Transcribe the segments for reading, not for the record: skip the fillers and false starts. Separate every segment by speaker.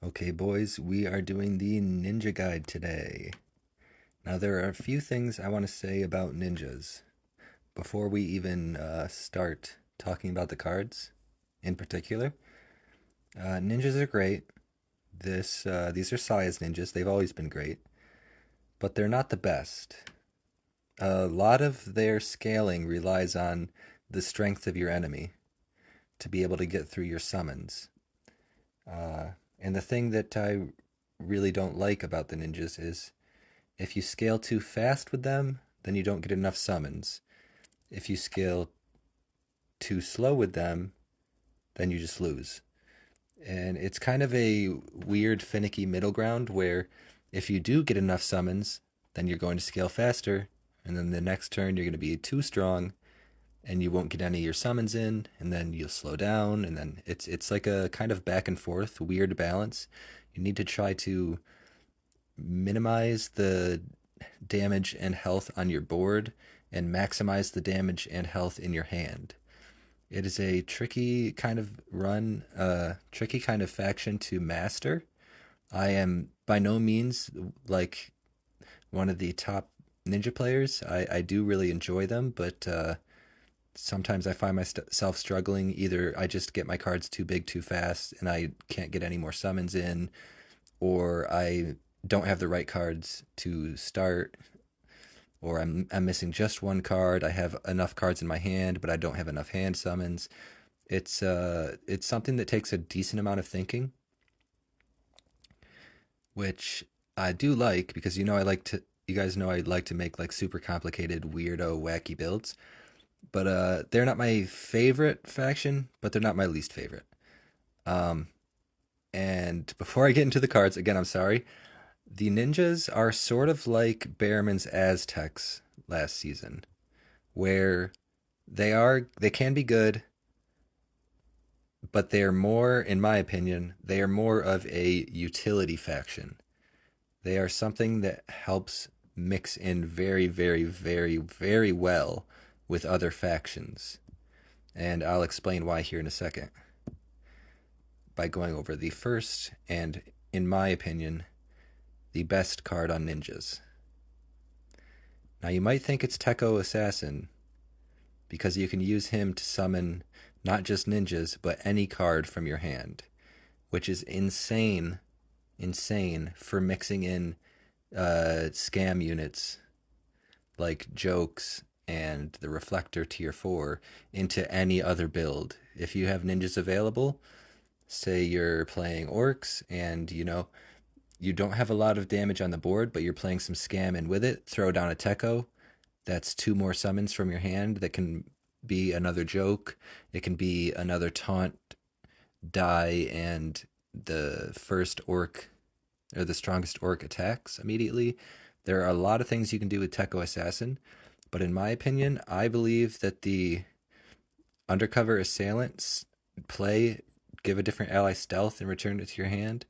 Speaker 1: Okay, boys, we are doing the ninja guide today. Now, there are a few things I want to say about ninjas before we even start talking about the cards in particular. Ninjas are great. These are size ninjas. They've always been great, but they're not the best. A lot of their scaling relies on the strength of your enemy to be able to get through your summons. Uh, and the thing that I really don't like about the ninjas is if you scale too fast with them, then you don't get enough summons. If you scale too slow with them, then you just lose. And it's kind of a weird, finicky middle ground where if you do get enough summons, then you're going to scale faster. And then the next turn, you're going to be too strong and you won't get any of your summons in. And then you'll slow down. And then it's like a kind of back and forth, weird balance. You need to try to minimize the damage and health on your board and maximize the damage and health in your hand. It is a tricky kind of run, tricky kind of faction to master. I am by no means like one of the top ninja players. I do really enjoy them, but sometimes I find myself struggling. Either I just get my cards too big too fast and I can't get any more summons in, or I don't have the right cards to start, or I'm missing just one card. I have enough cards in my hand, but I don't have enough hand summons. It's something that takes a decent amount of thinking, which I do like because you guys know I like to make like super complicated, weirdo, wacky builds. But they're not my favorite faction, but they're not my least favorite. Um, and before I get into the cards, again, I'm sorry. The ninjas are sort of like Behrman's Aztecs last season, where they can be good, but they are more, in my opinion, they are more of a utility faction. They are something that helps mix in very, very, very, very well with other factions. And I'll explain why here in a second by going over the first and, in my opinion, the best card on ninjas. Now, you might think it's Teko Assassin because you can use him to summon not just ninjas, but any card from your hand, which is insane, insane for mixing in scam units like Jokes and the Reflector Tier 4 into any other build. If you have ninjas available, say you're playing orcs and you don't have a lot of damage on the board, but you're playing some scam in with it, throw down a Techo. That's two more summons from your hand that can be another joke. It can be another taunt die and the first orc or the strongest orc attacks immediately. There are a lot of things you can do with Techo Assassin, but in my opinion, I believe that the undercover assailants play, give a different ally stealth and return it to your hand,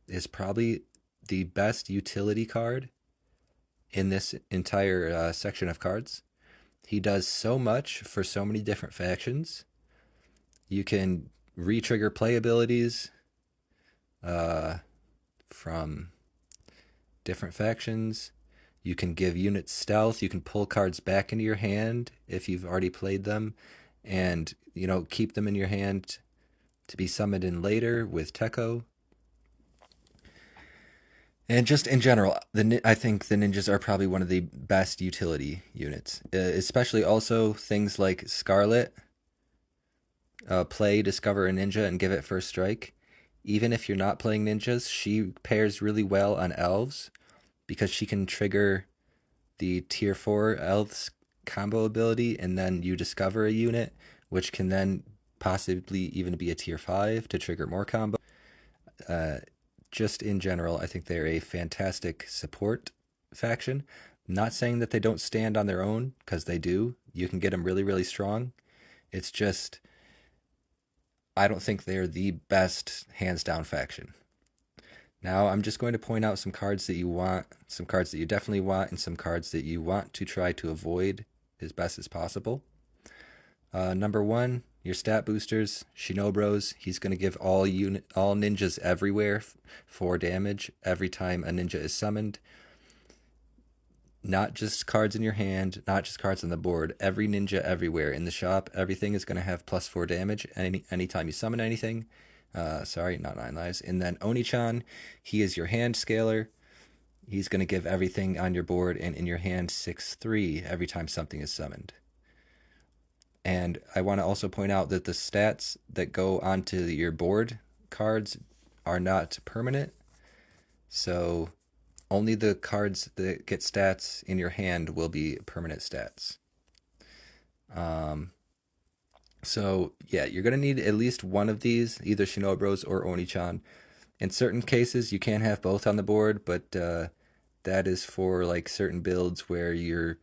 Speaker 1: is probably the best utility card in this entire section of cards. He does so much for so many different factions. You can re-trigger play abilities uh, from different factions. You can give units stealth. You can pull cards back into your hand if you've already played them, and keep them in your hand to be summoned in later with Techo. And just in general, I think the ninjas are probably one of the best utility units, especially also things like Scarlet. Play, discover a ninja, and give it first strike. Even if you're not playing ninjas, she pairs really well on elves because she can trigger the tier 4 elves combo ability, and then you discover a unit, which can then possibly even be a tier 5 to trigger more combo. Uh, just in general, I think they're a fantastic support faction. Not saying that they don't stand on their own, because they do. You can get them really, really strong. It's just, I don't think they're the best hands down faction. Now, I'm just going to point out some cards that you want, some cards that you definitely want, and some cards that you want to try to avoid as best as possible. Number one, Your stat boosters, Shinobros, he's going to give all ninjas everywhere 4 damage every time a ninja is summoned. Not just cards in your hand, not just cards on the board. Every ninja everywhere in the shop, everything is going to have +4 damage anytime you summon anything. Sorry, not 9 lives. And then Oni-chan, he is your hand scaler. He's going to give everything on your board and in your hand 6/3 every time something is summoned. And I want to also point out that the stats that go onto your board cards are not permanent. So only the cards that get stats in your hand will be permanent stats. Um, so yeah, you're gonna need at least one of these, either Shinobros or Oni-chan. In certain cases, you can have both on the board, but that is for like certain builds where you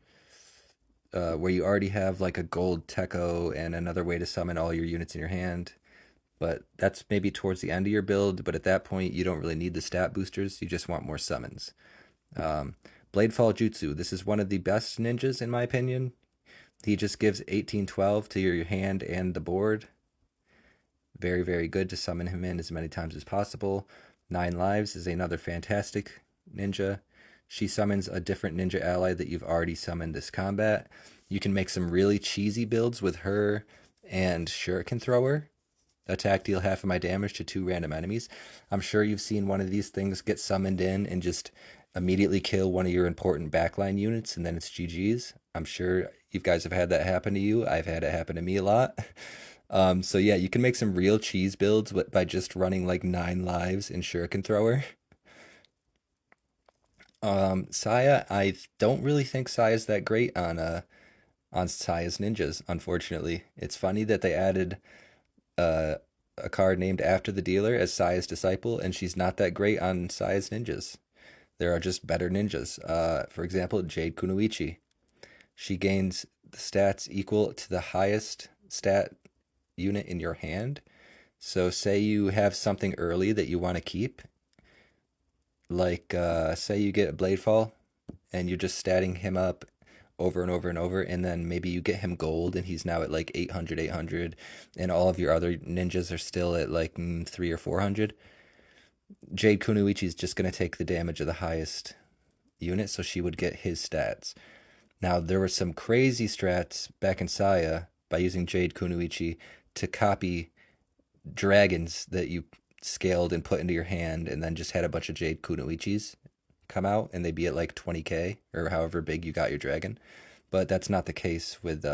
Speaker 1: already have like a gold Techo and another way to summon all your units in your hand. But that's maybe towards the end of your build. But at that point, you don't really need the stat boosters. You just want more summons. Um, Bladefall Jutsu. This is one of the best ninjas in my opinion. He just gives 18/12 to your hand and the board. Very, very good to summon him in as many times as possible. 9 lives is another fantastic ninja. She summons a different ninja ally that you've already summoned this combat. You can make some really cheesy builds with her and Shuriken Thrower. Attack, deal half of my damage to 2 random enemies. I'm sure you've seen one of these things get summoned in and just immediately kill one of your important backline units, and then it's GG's. I'm sure you guys have had that happen to you. I've had it happen to me a lot. So yeah, you can make some real cheese builds by just running like 9 lives in Shuriken Thrower. Saya, I don't really think Saya's that great on Saya's ninjas, unfortunately. It's funny that they added uh, a card named after the dealer as Saya's disciple, and she's not that great on Saya's ninjas. There are just better ninjas. For example, Jade Kunoichi. She gains the stats equal to the highest stat unit in your hand. So, say you have something early that you want to keep, like say you get a Bladefall and you're just statting him up over and over and over, and then maybe you get him gold and he's now at like 800, and all of your other ninjas are still at like 3 or 400. Jade Kunoichi is just going to take the damage of the highest unit, so she would get his stats. Now, there were some crazy strats back in Saya by using Jade Kunoichi to copy dragons that you scaled and put into your hand, and then just had a bunch of Jade Kunoichis come out, and they'd be at like 20k or however big you got your dragon. But that's not the case with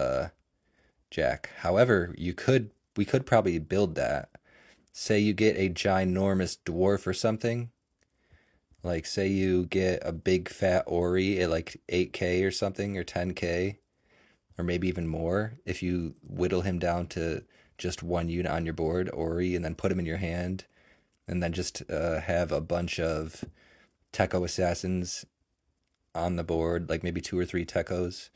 Speaker 1: Jack. However, we could probably build that. Say you get a ginormous dwarf or something. Like say you get a big fat Ori at like 8k or something, or 10k, or maybe even more. If you whittle him down to just one unit on your board, Ori, and then put him in your hand, and then just have a bunch of Techo assassins on the board, like maybe 2 or 3 Techos,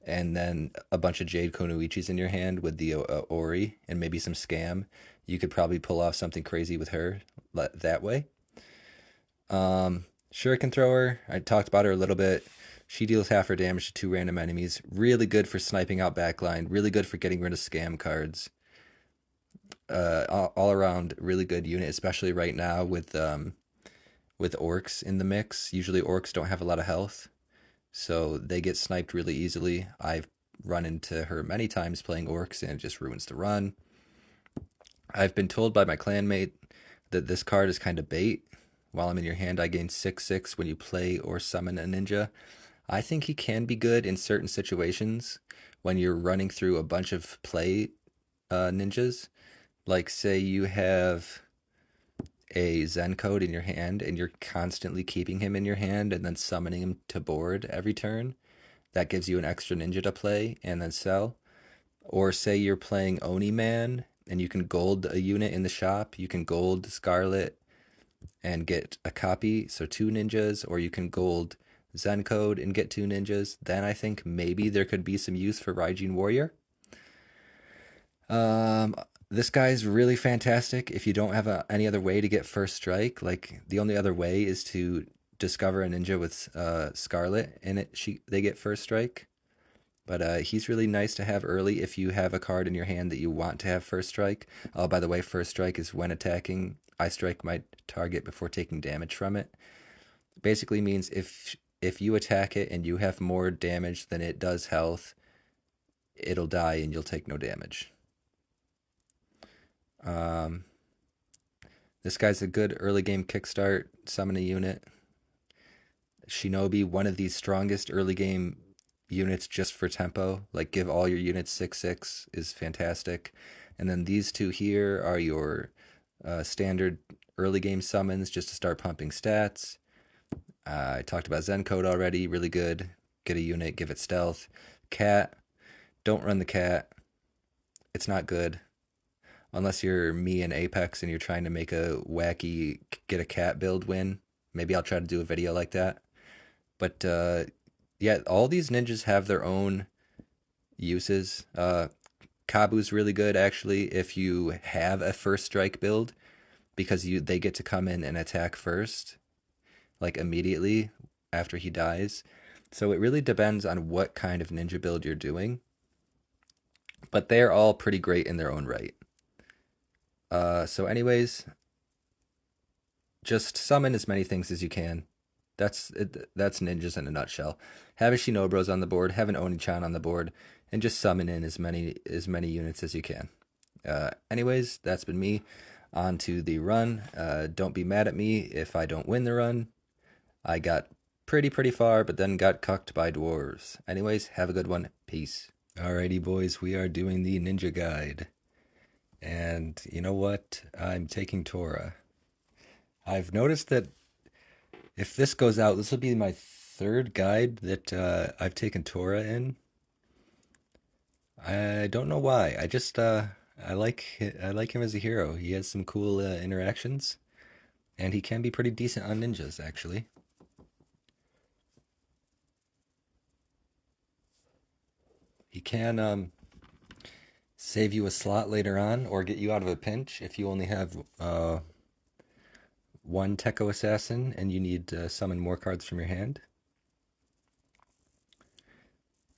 Speaker 1: and then a bunch of Jade Konoichis in your hand with the Ori, and maybe some scam. You could probably pull off something crazy with her that way. Shuriken Thrower, I talked about her a little bit. She deals half her damage to 2 random enemies. Really good for sniping out backline. Really good for getting rid of scam cards. All around really good unit, especially right now with orcs in the mix. Usually orcs don't have a lot of health, so they get sniped really easily. I've run into her many times playing orcs, and it just ruins the run. I've been told by my clanmate that this card is kind of bait. While I'm in your hand, I gain 6/6 when you play or summon a ninja. I think he can be good in certain situations when you're running through a bunch of play ninjas. Like, say you have a Zen code in your hand and you're constantly keeping him in your hand and then summoning him to board every turn. That gives you an extra ninja to play and then sell. Or say you're playing Oni Man and you can gold a unit in the shop. You can gold Scarlet and get a copy, so 2 ninjas, or you can gold Zen code and get 2 ninjas. Then I think maybe there could be some use for Raijin Warrior. This guy's really fantastic if you don't have any other way to get first strike. Like, the only other way is to discover a ninja with Scarlet, and they get first strike. But he's really nice to have early if you have a card in your hand that you want to have first strike. Oh, by the way, first strike is when attacking. I strike my target before taking damage from it. Basically means if you attack it and you have more damage than it does health, it'll die and you'll take no damage. Um, this guy's a good early game kickstart, summon a unit. Shinobi, one of the strongest early game units just for tempo. Like give all your units 6/6 is fantastic. And then these two here are your standard early game summons just to start pumping stats. I talked about Zen Code already, really good. Get a unit, give it stealth. Cat, don't run the cat. It's not good. Unless you're me in Apex and you're trying to make a wacky get a cat build win. Maybe I'll try to do a video like that. But yeah, all these ninjas have their own uses. Kabu's really good actually if you have a first strike build because they get to come in and attack first, like immediately after he dies. So it really depends on what kind of ninja build you're doing. But they're all pretty great in their own right. So anyways, just summon as many things as you can. That's ninjas in a nutshell. Have a Shinobros on the board, have an Oni-chan on the board, and just summon in as many units as you can. Anyways, that's been me. On to the run. Don't be mad at me if I don't win the run. I got pretty far, but then got cucked by dwarves. Anyways, have a good one. Peace. Alrighty, boys, we are doing the ninja guide. And you know what? I'm taking Tora. I've noticed that if this goes out, this will be my third guide that I've taken Tora in. I don't know why. I just I like him as a hero. He has some cool interactions, and he can be pretty decent on ninjas actually. He can save you a slot later on or get you out of a pinch if you only have one Tekko Assassin and you need to summon more cards from your hand.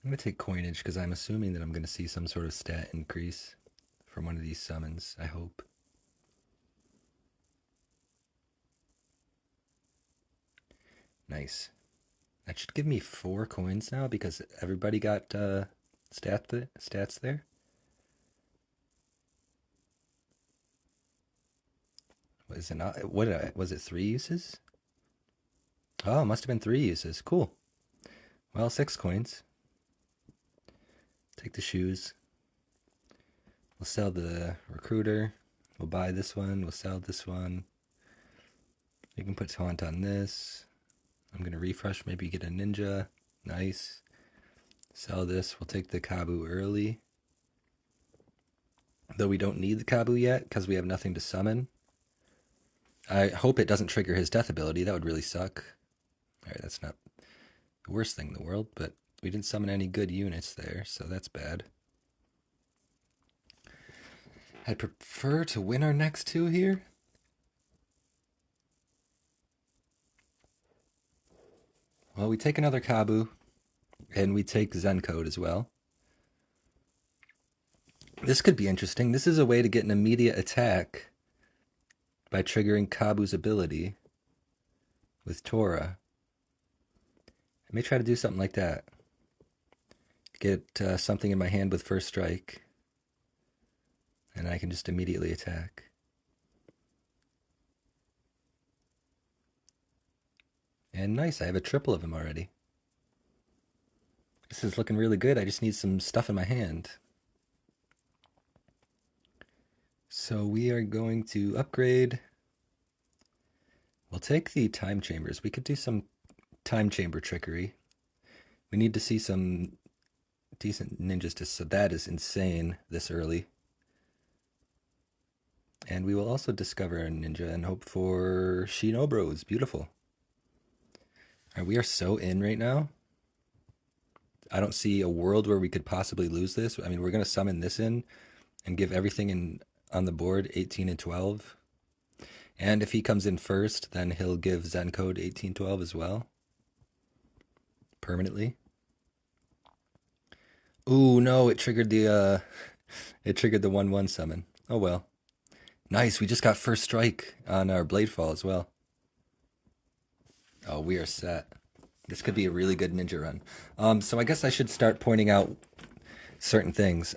Speaker 1: I'm going to take Coinage because I'm assuming that I'm going to see some sort of stat increase from one of these summons, I hope. Nice. That should give me 4 coins now because everybody got stats there. Was it not? Was it 3 uses? Oh, it must have been 3 uses. Cool. Well, 6 coins. Take the shoes. We'll sell the recruiter. We'll buy this one. We'll sell this one. You can put taunt on this. I'm going to refresh, maybe get a ninja. Nice. Sell this. We'll take the Kabu early. Though we don't need the Kabu yet because we have nothing to summon. I hope it doesn't trigger his death ability. That would really suck. Alright, that's not the worst thing in the world, but we didn't summon any good units there, so that's bad. I'd prefer to win our next 2 here. Well, we take another Kabu, and we take Zen Code as well. This could be interesting. This is a way to get an immediate attack by triggering Kabu's ability with Tora. I may try to do something like that. Get something in my hand with first strike, and I can just immediately attack. And nice, I have a triple of him already. This is looking really good. I just need some stuff in my hand. So we are going to upgrade. We'll take the time chambers. We could do some time chamber trickery. We need to see some decent ninjas so that is insane this early. And we will also discover a ninja and hope for Shinobros. Beautiful. All right, we are so in right now. I don't see a world where we could possibly lose this. I mean, we're going to summon this in and give everything in on the board 18 and 12. And if he comes in first, then he'll give Zen Code 1812 as well. Permanently. Ooh, no, it triggered the 1/1 summon. Oh well. Nice, we just got first strike on our Bladefall as well. Oh, we are set. This could be a really good ninja run. So I guess I should start pointing out certain things.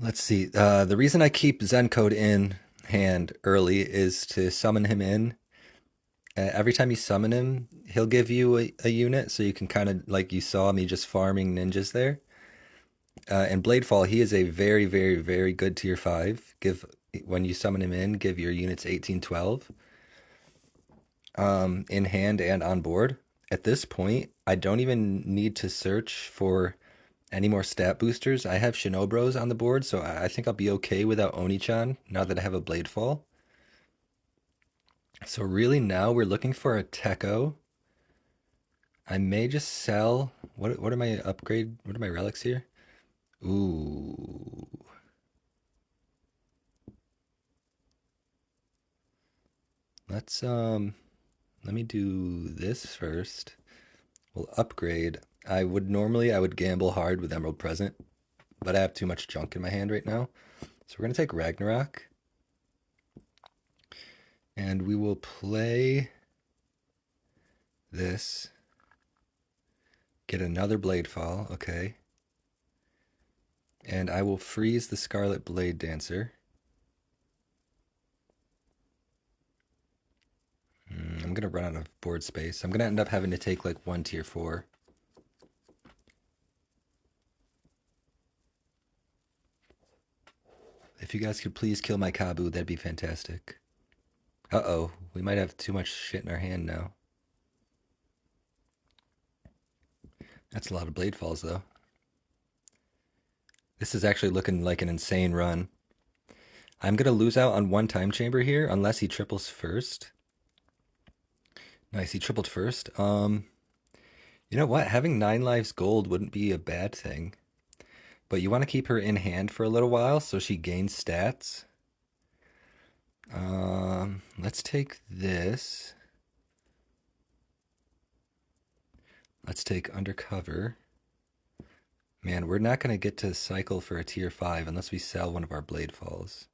Speaker 1: Let's see. The reason I keep Zen Code in hand early is to summon him in. Every time you summon him, he'll give you a unit, so you can kind of, like you saw me just farming ninjas there. And Bladefall, he is a very, very, very good tier 5. When you summon him in, give your units 1812 in hand and on board. At this point, I don't even need to search for any more stat boosters. I have Shinobros on the board, so I think I'll be okay without Oni-chan now that I have a Bladefall. So really now we're looking for a Tekko. I may just sell. What are my upgrade? What are my relics here? Ooh. Let me do this first. We'll upgrade. I would gamble hard with Emerald Present, but I have too much junk in my hand right now. So we're gonna take Ragnarok. And we will play this. Get another Bladefall, okay. And I will freeze the Scarlet Blade Dancer. I'm gonna run out of board space. I'm gonna end up having to take like one tier 4. If you guys could please kill my Kabu, that'd be fantastic. Uh-oh, we might have too much shit in our hand now. That's a lot of blade falls, though. This is actually looking like an insane run. I'm going to lose out on one time chamber here unless he triples first. Nice, he tripled first. You know what? Having 9 lives gold wouldn't be a bad thing. But you want to keep her in hand for a little while so she gains stats. Let's take this. Let's take Undercover. Man, we're not going to get to cycle for a tier 5 unless we sell one of our Blade Falls.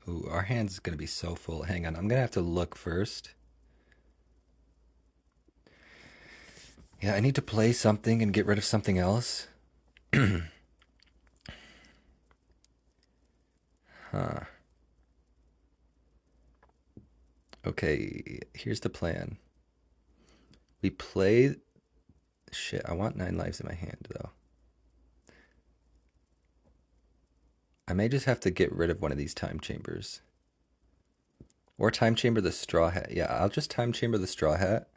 Speaker 1: Ooh, our hand's going to be so full. Hang on, I'm going to have to look first. Yeah, I need to play something and get rid of something else. Huh. Okay, here's the plan. We play... Shit, I want 9 lives in my hand, though. I may just have to get rid of one of these time chambers. Or time chamber the straw hat. Yeah, I'll just time chamber the straw hat.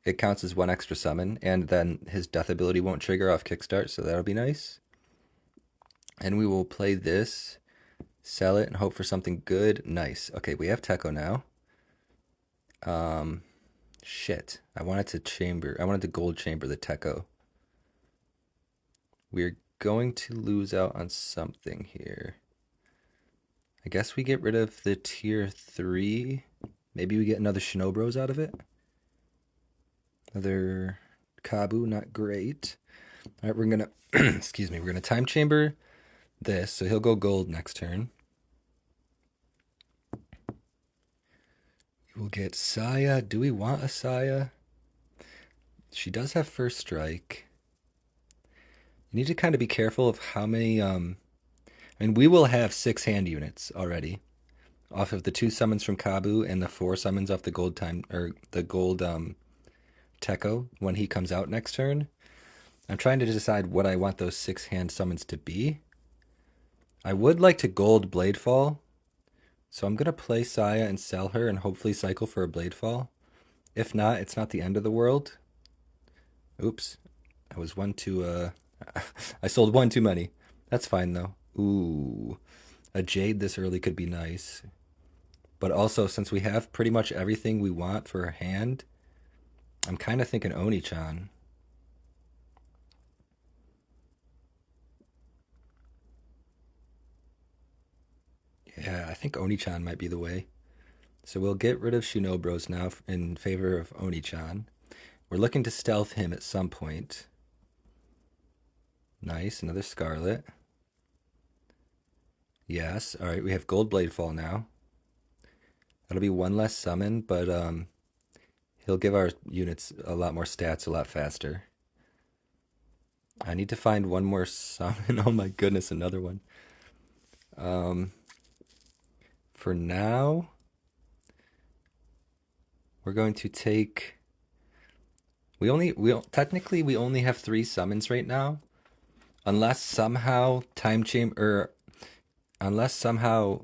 Speaker 1: It counts as 1 extra summon, and then his death ability won't trigger off kickstart, so that'll be nice. And we will play this, sell it, and hope for something good. Nice. Okay, we have Tekko now. Shit. I wanted to gold chamber the Tekko. We're going to lose out on something here. I guess we get rid of the tier 3. Maybe we get another Shinobros out of it. Another Kabu, not great. All right, we're gonna excuse me. We're gonna time chamber this, so he'll go gold next turn. We'll get Saya. Do we want a Saya? She does have first strike. You need to kind of be careful of how many. I mean, we will have 6 hand units already, off of the 2 summons from Kabu and the 4 summons off the gold time or the gold Tekko when he comes out next turn. I'm trying to decide what I want those 6 hand summons to be. I would like to gold Bladefall, so I'm going to play Saya and sell her and hopefully cycle for a Bladefall. If not, it's not the end of the world. Oops. I was one too, I sold one too many. That's fine, though. Ooh. A Jade this early could be nice. But also, since we have pretty much everything we want for a hand, I'm kind of thinking Oni-chan. Yeah, I think Oni-chan might be the way. So we'll get rid of Shinobros now in favor of Oni-chan. We're looking to stealth him at some point. Nice, another Scarlet. Yes, alright, we have Gold Bladefall now. That'll be one less summon, but he'll give our units a lot more stats a lot faster. I need to find one more summon. Oh my goodness, another one. For now, we're going to take. Technically we only have 3 summons right now, unless somehow unless somehow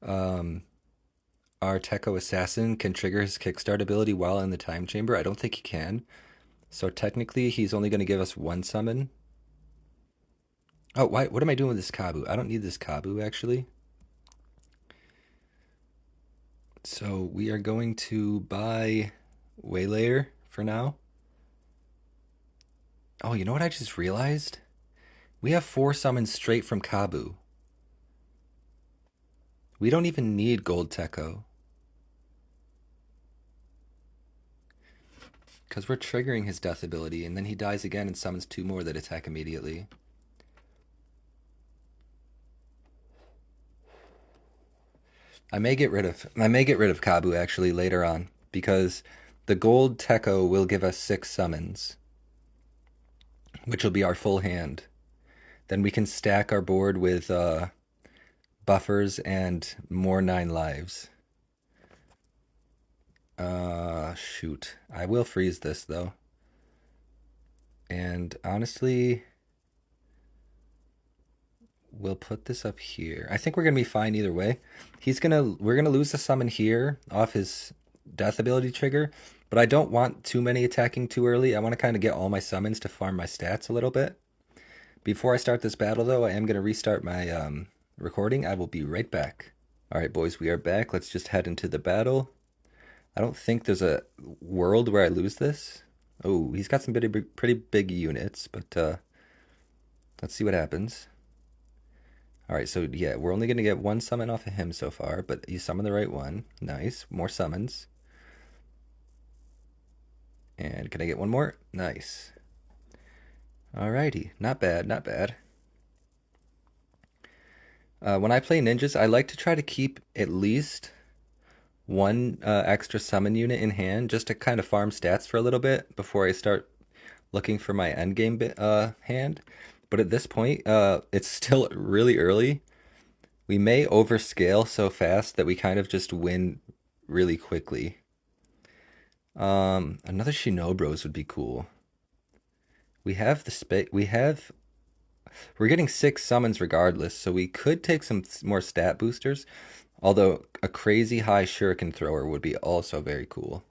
Speaker 1: our Tekko Assassin can trigger his kickstart ability while in the time chamber. I don't think he can. So technically he's only going to give us 1 summon. Oh, why? What am I doing with this Kabu? I don't need this Kabu, actually. So we are going to buy Waylayer for now. Oh, you know what I just realized? We have 4 summons straight from Kabu. We don't even need Gold Tekko. Because we're triggering his death ability, and then he dies again and summons 2 more that attack immediately. I may get rid of Kabu actually later on, because the Gold Tekko will give us 6 summons, which will be our full hand. Then we can stack our board with buffers and more 9 lives. Shoot. I will freeze this though. And honestly, we'll put this up here. I think we're gonna be fine either way. We're gonna lose the summon here off his death ability trigger, but I don't want too many attacking too early. I want to kind of get all my summons to farm my stats a little bit. Before I start this battle though, I am gonna restart my recording. I will be right back. Alright boys, we are back. Let's just head into the battle. I don't think there's a world where I lose this. Oh, he's got some pretty big units, but let's see what happens. Alright, so yeah, we're only going to get 1 summon off of him so far, but you summoned the right one. Nice. More summons. And can I get one more? Nice. Alrighty. Not bad, not bad. When I play ninjas, I like to try to keep at least 1 extra summon unit in hand just to kind of farm stats for a little bit before I start looking for my endgame hand. But at this point, it's still really early. We may overscale so fast that we kind of just win really quickly. Another Shinobros would be cool. We have the space. We're getting 6 summons regardless, so we could take some more stat boosters. Although a crazy high shuriken thrower would be also very cool.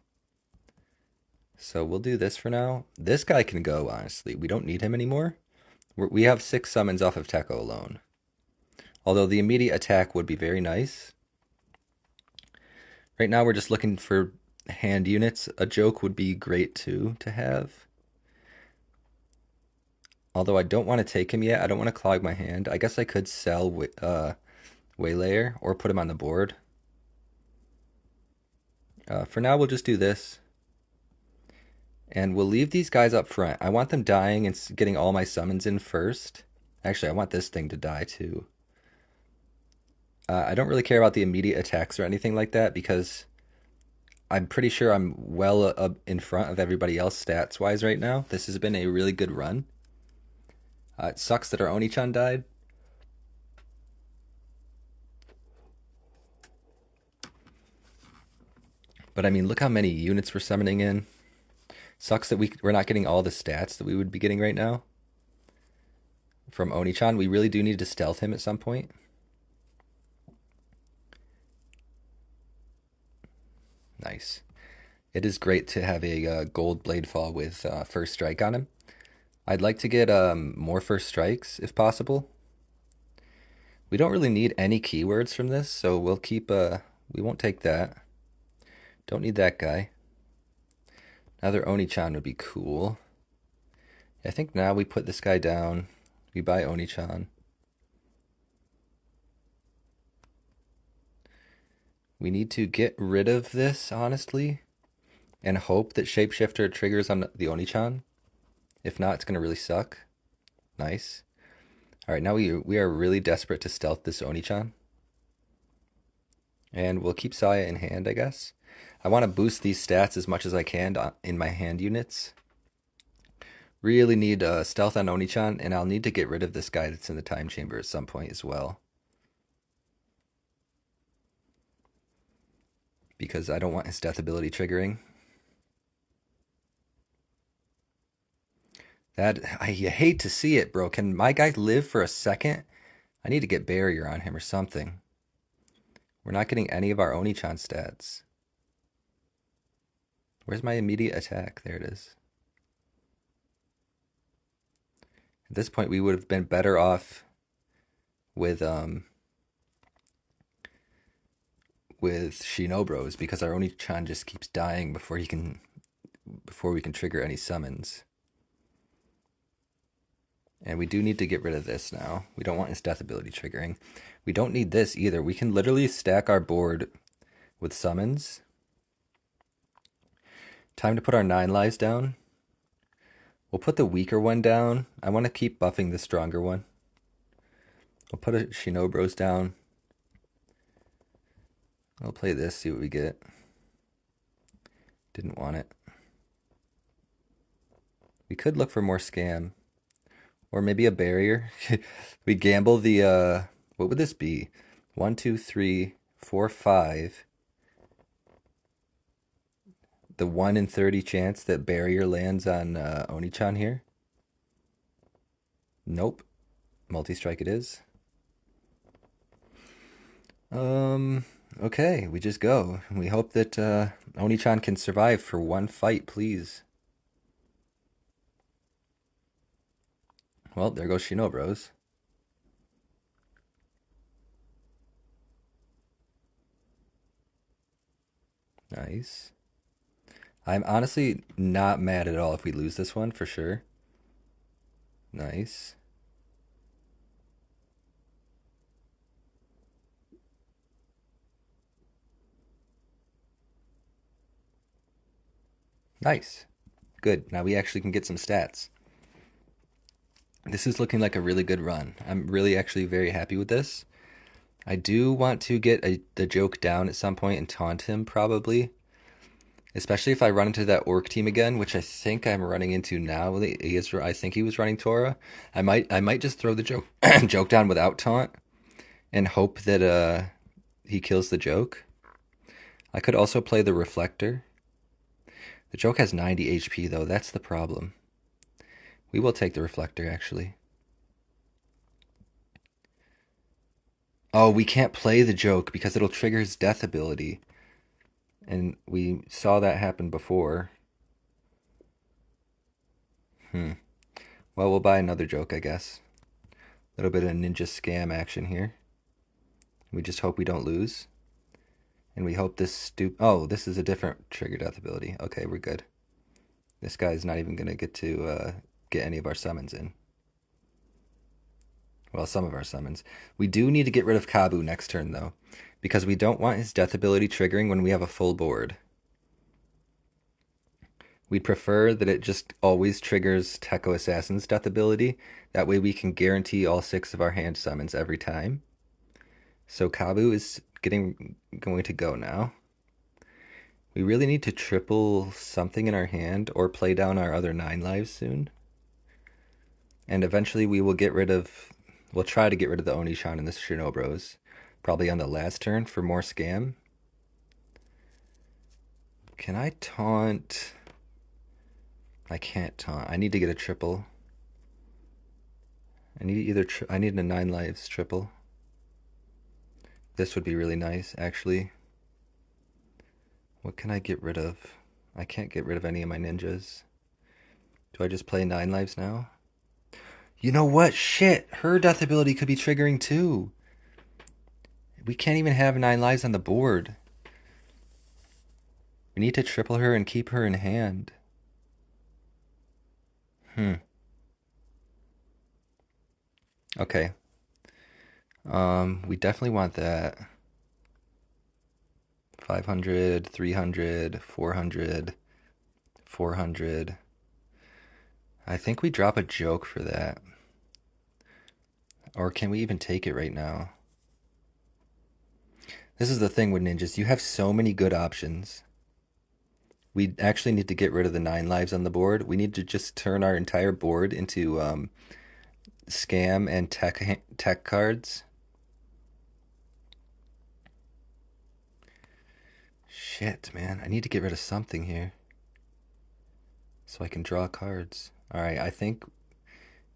Speaker 1: So we'll do this for now. This guy can go, honestly. We don't need him anymore. We have 6 summons off of Tekko alone. Although the immediate attack would be very nice. Right now we're just looking for hand units. A joke would be great too to have. Although I don't want to take him yet. I don't want to clog my hand. I guess I could sell Waylayer or put him on the board. For now we'll just do this. And we'll leave these guys up front. I want them dying and getting all my summons in first. Actually, I want this thing to die too. I don't really care about the immediate attacks or anything like that because I'm pretty sure I'm well up in front of everybody else stats-wise right now. This has been a really good run. It sucks that our Oni-chan died. But I mean, look how many units we're summoning in. Sucks that we're not getting all the stats that we would be getting right now from Oni-chan. We really do need to stealth him at some point. Nice. It is great to have a gold Bladefall with first strike on him. I'd like to get more first strikes if possible. We don't really need any keywords from this, so we'll keep we won't take that. Don't need that guy. Another Oni-chan would be cool. I think now we put this guy down. We buy Oni-chan. We need to get rid of this, honestly, and hope that Shapeshifter triggers on the Oni-chan. If not, it's going to really suck. Nice. All right, now we are really desperate to stealth this Oni-chan. And we'll keep Saya in hand, I guess. I want to boost these stats as much as I can in my hand units. Really need stealth on Oni-chan, and I'll need to get rid of this guy that's in the time chamber at some point as well. Because I don't want his death ability triggering. I hate to see it, bro. Can my guy live for a second? I need to get barrier on him or something. We're not getting any of our Oni-chan stats. Where's my immediate attack? There it is. At this point, we would have been better off with Shinobros because our Oni-chan just keeps dying before we can trigger any summons. And we do need to get rid of this now. We don't want his death ability triggering. We don't need this either. We can literally stack our board with summons. Time to put our 9 lives down. We'll put the weaker one down. I want to keep buffing the stronger one. We'll put a Shinobros down. I'll play this, see what we get. Didn't want it. We could look for more scam. Or maybe a barrier. We gamble the, what would this be? 1, 2, 3, 4, 5. The 1 in 30 chance that barrier lands on Oni-chan here. Nope. Multi-strike it is. Okay, we just go. We hope that Oni-chan can survive for one fight, please. Well, there goes Shinobros. Nice. I'm honestly not mad at all if we lose this one, for sure. Nice. Nice. Good. Now we actually can get some stats. This is looking like a really good run. I'm really actually very happy with this. I do want to get the joke down at some point and taunt him, probably. Especially if I run into that orc team again, which I think I'm running into now. I think he was running Tora. I might just throw the joke joke down without taunt and hope that he kills the joke. I could also play the reflector. The joke has 90 HP though, that's the problem. We will take the reflector actually. Oh, we can't play the joke because it'll trigger his death ability. And we saw that happen before. Well, we'll buy another joke, I guess. A little bit of ninja scam action here. We just hope we don't lose. And we hope this oh, this is a different trigger death ability. Okay, we're good. This guy's not even going to get to get any of our summons in. Well, some of our summons. We do need to get rid of Kabu next turn, though, because we don't want his death ability triggering when we have a full board. We'd prefer that it just always triggers Tekko Assassin's death ability. That way we can guarantee all 6 of our hand summons every time. So Kabu is going to go now. We really need to triple something in our hand or play down our other 9 lives soon. And eventually we will get rid of... We'll try to get rid of the Oni-chan and the Shinobros. Probably on the last turn for more scam. Can I taunt? I can't taunt. I need to get a triple. I need I need a 9 lives triple. This would be really nice, actually. What can I get rid of? I can't get rid of any of my ninjas. Do I just play 9 lives now? You know what? Shit! Her death ability could be triggering too. We can't even have 9 lives on the board. We need to triple her and keep her in hand. Okay. We definitely want that. 500, 300, 400, 400. I think we drop a joke for that. Or can we even take it right now? This is the thing with ninjas. You have so many good options. We actually need to get rid of the 9 lives on the board. We need to just turn our entire board into scam and tech cards. Shit, man. I need to get rid of something here so I can draw cards. All right, I think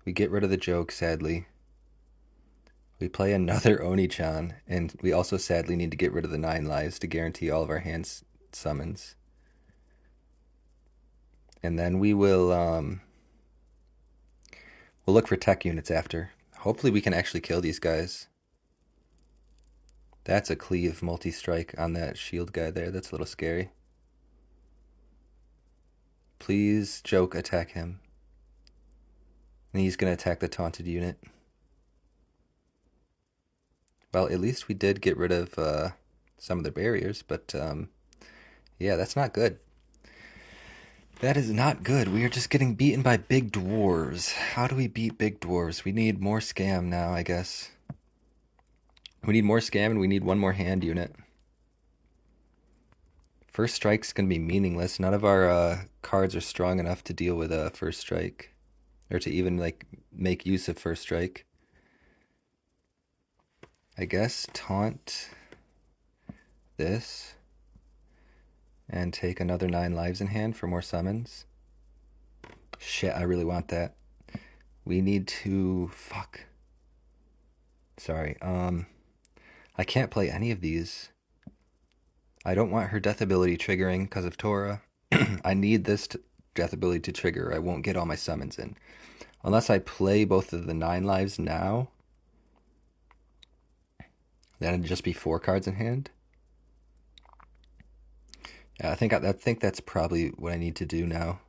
Speaker 1: we get rid of the joke, sadly. We play another Oni-chan, and we also sadly need to get rid of the 9 lives to guarantee all of our hands summons. And then we'll look for tech units after. Hopefully we can actually kill these guys. That's a cleave multi-strike on that shield guy there. That's a little scary. Please, joke, attack him. And he's going to attack the taunted unit. Well, at least we did get rid of some of the barriers, but yeah, that's not good. That is not good. We are just getting beaten by big dwarves. How do we beat big dwarves? We need more scam now, I guess. We need more scam and we need one more hand unit. First strike's going to be meaningless. None of our cards are strong enough to deal with a first strike. Or to even, like, make use of first strike. I guess taunt this. And take another 9 lives in hand for more summons. Shit, I really want that. We need to... Fuck. Sorry, I can't play any of these. I don't want her death ability triggering because of Tora. I need this death ability to trigger. I won't get all my summons in. Unless I play both of the 9 lives now. Then it'd just be 4 cards in hand. Yeah, I think that's probably what I need to do now.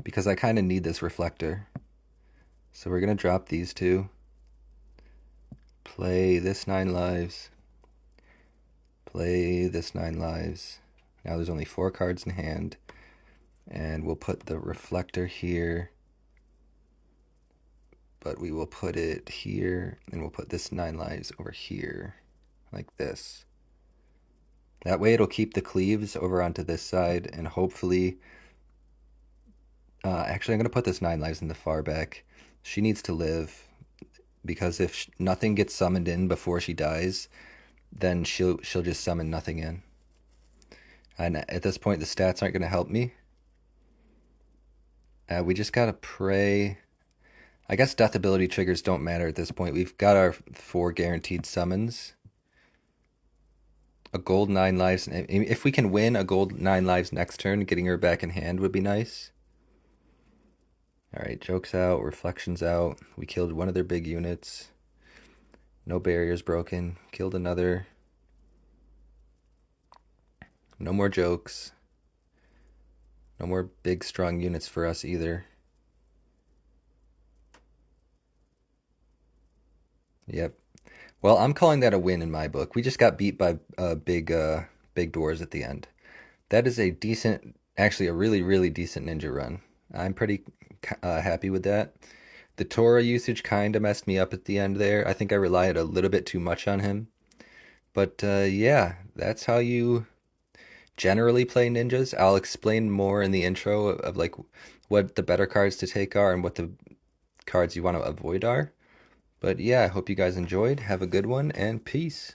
Speaker 1: Because I kind of need this reflector. So we're going to drop these 2. Play this 9 lives. Play this 9 lives. Now there's only 4 cards in hand. And we'll put the reflector here. But we will put it here. And we'll put this 9 lives over here. Like this. That way it'll keep the cleaves over onto this side. And hopefully... actually, I'm going to put this 9 lives in the far back. She needs to live. Because if nothing gets summoned in before she dies, then she'll just summon nothing in. And at this point, the stats aren't going to help me. We just got to pray. I guess death ability triggers don't matter at this point. We've got our 4 guaranteed summons. A gold 9 lives. If we can win a gold 9 lives next turn, getting her back in hand would be nice. Alright, jokes out, reflections out. We killed one of their big units. No barriers broken. Killed another. No more jokes. No more big strong units for us either. Yep. Well, I'm calling that a win in my book. We just got beat by big dwarves at the end. That is a decent, actually a really, really decent ninja run. I'm pretty happy with that. The Tora usage kind of messed me up at the end there. I think I relied a little bit too much on him. But yeah, that's how you generally play ninjas. I'll explain more in the intro of like what the better cards to take are and what the cards you want to avoid are. But yeah, I hope you guys enjoyed. Have a good one and peace.